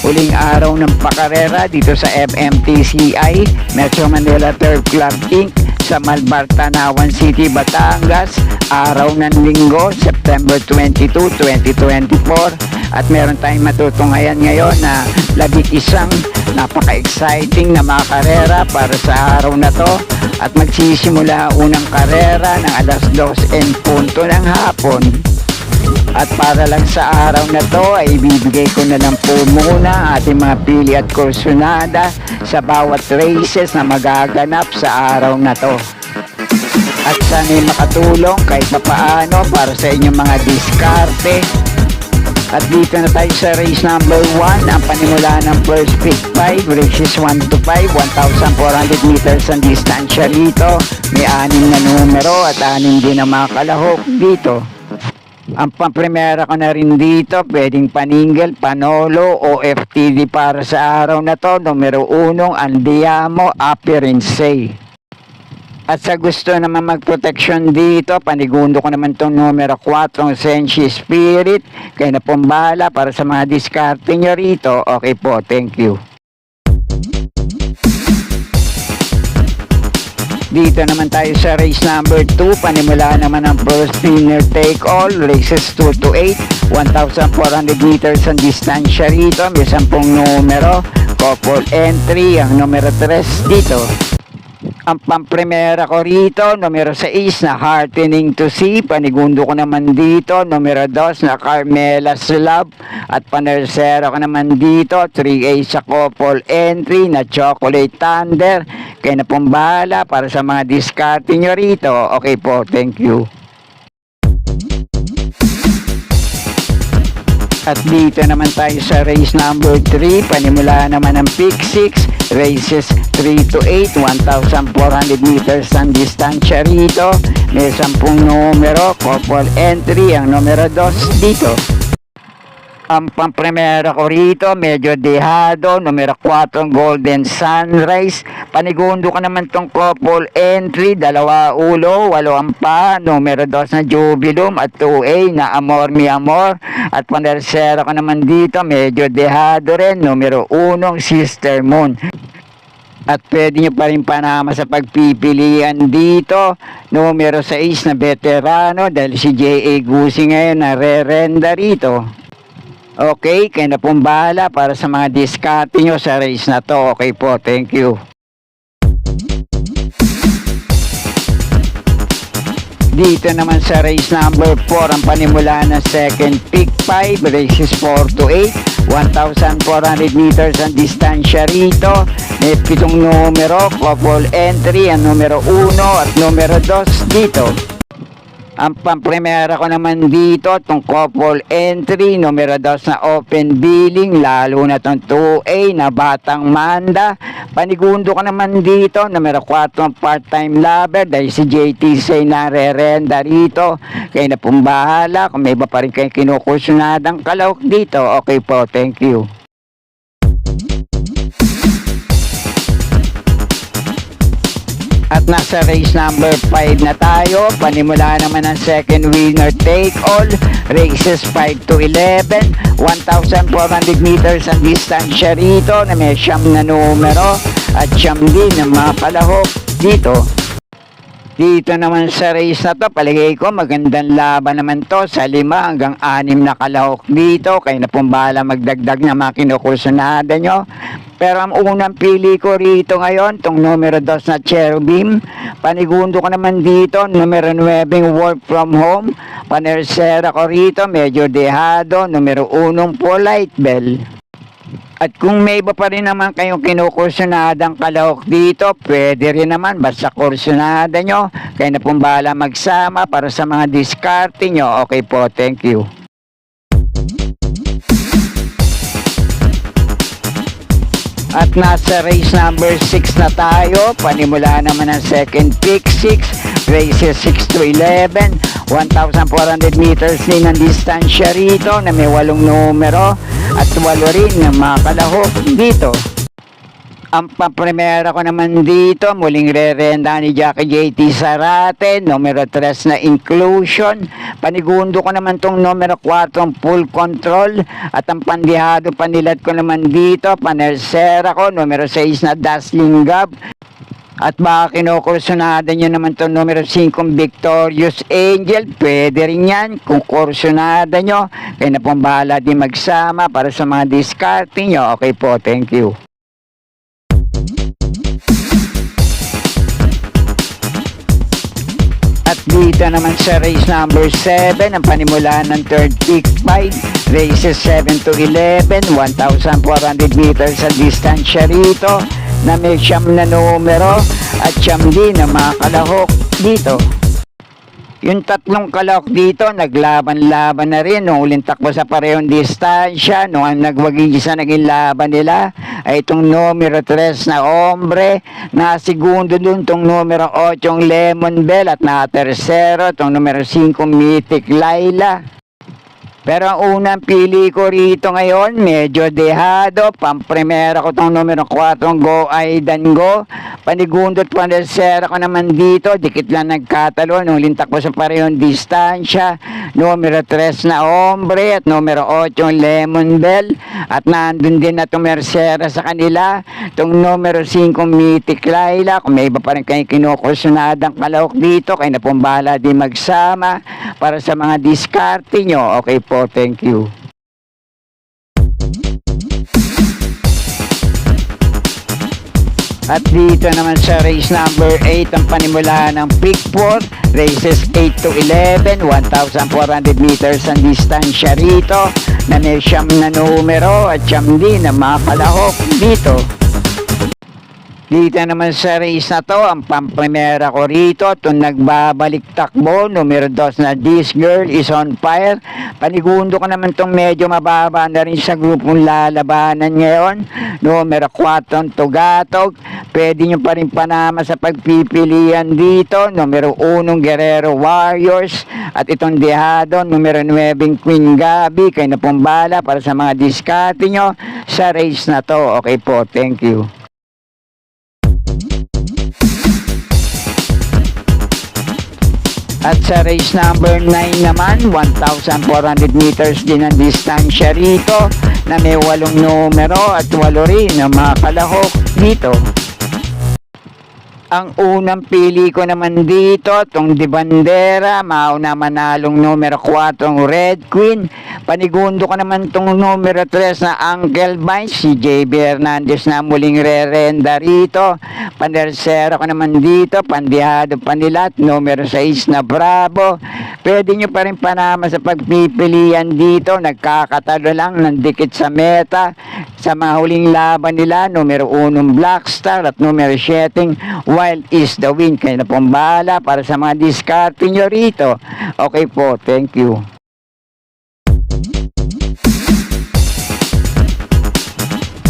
huling araw ng pakarera dito sa MMTCI, Metro Manila Turf Club Inc. sa Malbar, Tanawan City, Batangas, araw ng Linggo, September 22, 2024. At meron tayong matutunghayan ngayon na 11 napaka-exciting na mga karera para sa araw na to. At magsisimula unang karera ng alas 2:00 ng hapon. At para lang sa araw na to ay ibibigay ko na lang po muna ating mga pili at kursunada sa bawat races na magaganap sa araw na to. At sana'y makatulong kahit papaano para sa inyong mga diskarte. At dito na tayo sa race number 1, ang panimula ng first pick 5, races 1 to 5, 1,400 meters ang distansya dito. May 6 na numero at 6 din ang mga kalahok dito. Ang pamprimera ko na rin dito, pwedeng Paningel, Panolo o FTD para sa araw na to. Numero 1, Andiamo, Apirensay. At sa gusto naman magproteksyon dito, panigundo ko naman itong numero 4, Senshi Spirit. Kaya na pong bahala para sa mga diskarte nyo rito. Okay po, thank you. Dito naman tayo sa race number 2, panimula naman ang first winner take all, races 2 to 8, 1,400 meters ang distansya rito, may 10 numero, couple entry, ang numero 3 dito. Ang pamprimera ko rito, numero 6 na Heartening to See, panigundo ko naman dito, numero 2 na Carmela's Love, at panersero ko naman dito, 3A sa couple entry na Chocolate Thunder. Kaya na pong bahala para sa mga diskarte nyo rito. Okay po, thank you. At dito naman tayo sa race number 3, panimula naman ang pick 6, races 3 to 8, 1,400 meters ang distansya rito. May 10 numero, couple entry, ang numero 2 dito. Ang pamprimera ko rito, medyo dehado, numero 4, Golden Sunrise. Panigundo ko naman tong couple entry, 2 ulo, 8 ampa, numero 2 na Jubilum at 2A na Amor Mi Amor. At panersera ko naman dito, medyo dehado rin, numero 1, Sister Moon. At pwede nyo pa rin panama sa pagpipilian dito, numero 6 na Veterano, dahil si J.A. Gusi ngayon na re-renda rito. Okay, kaya na pong bahala para sa mga diskarte nyo sa race na to. Okay po, thank you. Dito naman sa race number 4, ang panimula ng second pick 5, races 4 to 8, 1,400 meters ang distansya rito. May 7 numero, couple entry, ang numero 1 at numero 2 dito. Ang pamprimera ko naman dito, itong couple entry, numero 2 na open billing, lalo na itong 2A na Batang Manda. Panigundo ko naman dito, numero 4 ang part-time lover, dahil si JTC na re-renda rito. Kaya na pong bahala, kung may iba pa rin kayong kinukursunadang kalahok dito. Okay po, thank you. At nasa race number 5 na tayo, panimula naman ang second winner take all, races 5 to 11, 1,400 meters ang distansya rito na may 9 na numero at 9 din ng mga kalahok dito. Dito naman sa race na to, paligay ko magandang laban naman to sa 5 hanggang 6 na kalahok dito. Kaya na pong bahala magdagdag na mga kinukursunada nyo. Pero ang unang pili ko rito ngayon, itong numero 2 na Cherubim. Panigundo ko naman dito, numero 9 Work From Home. Panersera ko rito, medyo dehado, numero 1 Polite Bell. At kung may iba pa rin naman kayong kinukursunadang kalahok dito, pwede rin naman basta kursunada nyo. Kaya na pong bahala magsama para sa mga diskarte nyo. Okay po, thank you. At nasa race number 6 na tayo, panimula naman ang second pick 6, races 6 to 11, 1,400 meters din ang distansya rito na may 8 numero at 8 rin ng mga kalahok dito. Ang paprimera ko naman dito, muling re-renta ni Jackie JT Sarate, numero 3 na inclusion. Panigundo ko naman tong numero 4 full control. At ang pandihado panilat ko naman dito, panersera ko, numero 6 na dazzling gab. At baka kinukursunada nyo naman itong numero 5 Victorious Angel, pwede rin yan kung kursunada nyo. Kaya na pong bahala din magsama para sa mga discarding nyo. Okay po, thank you. At dito naman sa race number 7, ang panimulaan ng third pick 5, races 7 to 11, 1,400 meters sa distansya rito, na may siyam na numero at siyam din na mga kalahok dito. Yung tatlong kalahok dito, naglaban-laban na rin nung uling takbo sa parehong distansya. Nung ang nagwagi sa naging laban nila ay itong numero 3 na Hombre, na segundo dun itong numero 8 Lemon Bell, at na tersero itong numero 5 Mythic Laila. Pero ang unang pili ko rito ngayon, medyo dehado. Pamprimera ko itong numero 4 Go Aidan Go. Panigundot panersera ko naman dito, dikit lang nagkatalo nung lintak ko sa parehong distansya. Numero 3 na Hombre at numero 8 Lemon Bell. At nandun din na itong mersera sa kanila, itong numero 5 Mythic Laila. Kung may iba pa rin kayong kinukursunadang kalahok dito, kayo na pong bahala din magsama para sa mga diskarte nyo. Okay po, thank you. At dito naman sa race number 8, ang panimula ng pick 4, races 8 to 11, 1,400 meters ang distansya rito, na may siyam na numero at siyam din na mga kalahok dito. Dito naman sa race na to, ang pamprimera ko rito, itong nagbabalik takbo, numero 2 na This Girl Is On Fire. Panigundo ko naman itong medyo mababa na rin sa grupong lalabanan ngayon, numero 4 Tugatog. Pwede nyo pa rin panama sa pagpipilian dito, numero 1 Guerrero Warriors, at itong dehado, numero 9 Queen Gabi. Kayo na pong bala para sa mga diskarte nyo sa race na to. Okay po, thank you. At sa race number 9 naman, 1,400 meters din ang distansya rito, na may 8 numero at 8 rin ang mga kalahok dito. Ang unang pili ko naman dito, itong Di Bandera, mauna manalong numero 4 Red Queen. Panigundo ko naman itong numero 3 na Uncle Vines, si JB Hernandez na muling re-renda rito. Panersera ko naman dito, pandihado panilat, numero 6 na Bravo. Pwede nyo pa rin panama sa pagpipilian dito, nagkakatalo lang ng dikit sa meta. Sa mga huling laban nila, numero 1 Blackstar at numero 7 Wild Is The Wind. Kayo na pong bahala para sa mga diskarte nyo rito. Okay po, thank you.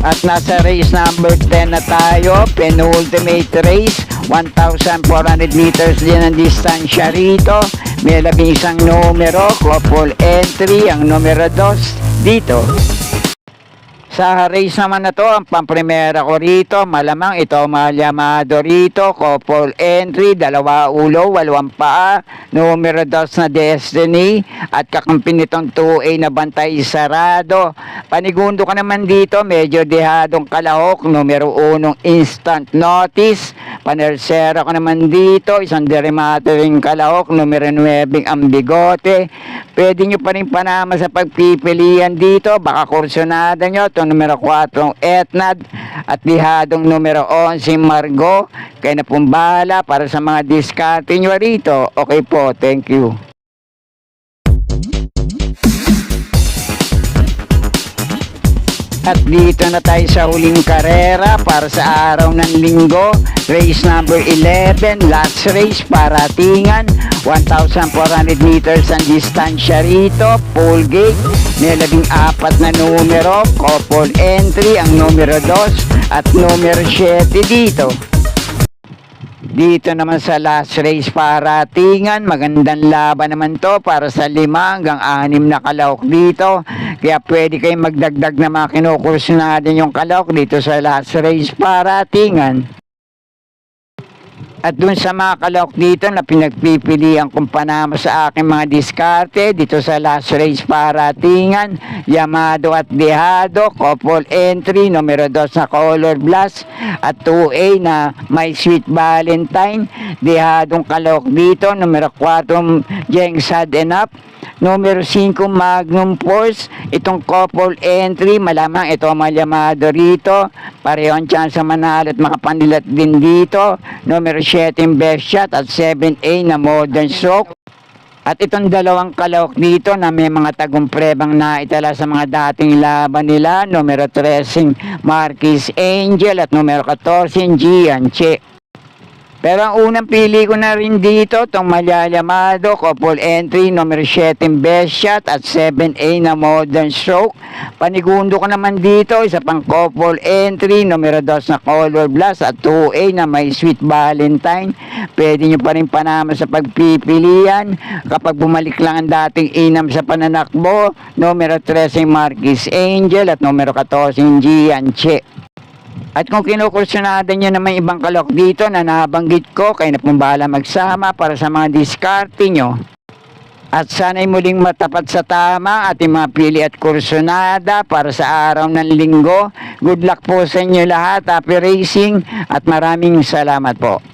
At nasa race number 10 na tayo, penultimate race, 1,400 meters din ang distansya rito. May 11 numero, couple entry, ang numero 2 dito. Sa race naman na to, ang pamprimera ko rito, malamang ito malyamado rito, couple entry, 2 ulo, 8 paa, numero 2 na Destiny, at kakampi nitong 2A na Bantay Sarado. Panigundo ka naman dito, medyo dehadong kalahok, numero 1 Instant Notice. Panersera ko naman dito, isang deremate ring kalahok, numero 9 Ambigote. Pwede nyo pa rin panama sa pagpipilian dito, baka kursunada nyo, numero 4 Etnad at dihadong numero 11 Margo. Kaya na pong bahala para sa mga diskarte nyo rito. Okay po, thank you. At dito na tayo sa huling karera para sa araw ng linggo. Race number 11, last race, paratingan. 1,400 meters ang distansya rito, full gate. May 14 na numero, couple entry, ang numero 2 at numero 7 dito. Dito naman sa last race paratingan, magandang laban naman to para sa 5 hanggang 6 na kalahok dito. Kaya pwede kayong magdagdag na mga kinukursunada yung kalok dito sa last race paratingan. At dun sa mga kalok dito na pinagpipilian kong panama sa aking mga diskarte dito sa last race paratingan, Yamado at Dehado, couple entry, numero 2 na Color Blast at 2A na My Sweet Valentine, Dehadong kalok dito, numero 4 Jeng Sad Enough, numero 5 Magnum Force, itong couple entry, malamang ito ang Yamado rito, pareho ang chance manalo at makapandilat din dito, numero 7 Best Shot at 7A na Modern Stroke. At itong dalawang kalok dito na may mga tagumprebang naitala sa mga dating laban nila, numero 13 Marquis Angel at numero 14 Gian Che. Pero ang unang pili ko na rin dito, itong Malyalamado, couple entry, numero 7 Best Shot at 7A na Modern Stroke. Panigundo ko naman dito, isa pang couple entry, numero 2 na Color Blast at 2A na My Sweet Valentine. Pwede nyo pa rin panama sa pagpipilian. Kapag bumalik lang ang dating inam sa pananakbo, numero 13 Marquis Angel at numero 14 Gian Che. At kung kinukursunada nyo naman ibang kalok dito na nabanggit ko, kayo na pong bahala magsama para sa mga diskarte nyo. At sana'y muling matapat sa tama ating mga pili at kursunada para sa araw ng linggo. Good luck po sa inyo lahat, happy racing at maraming salamat po.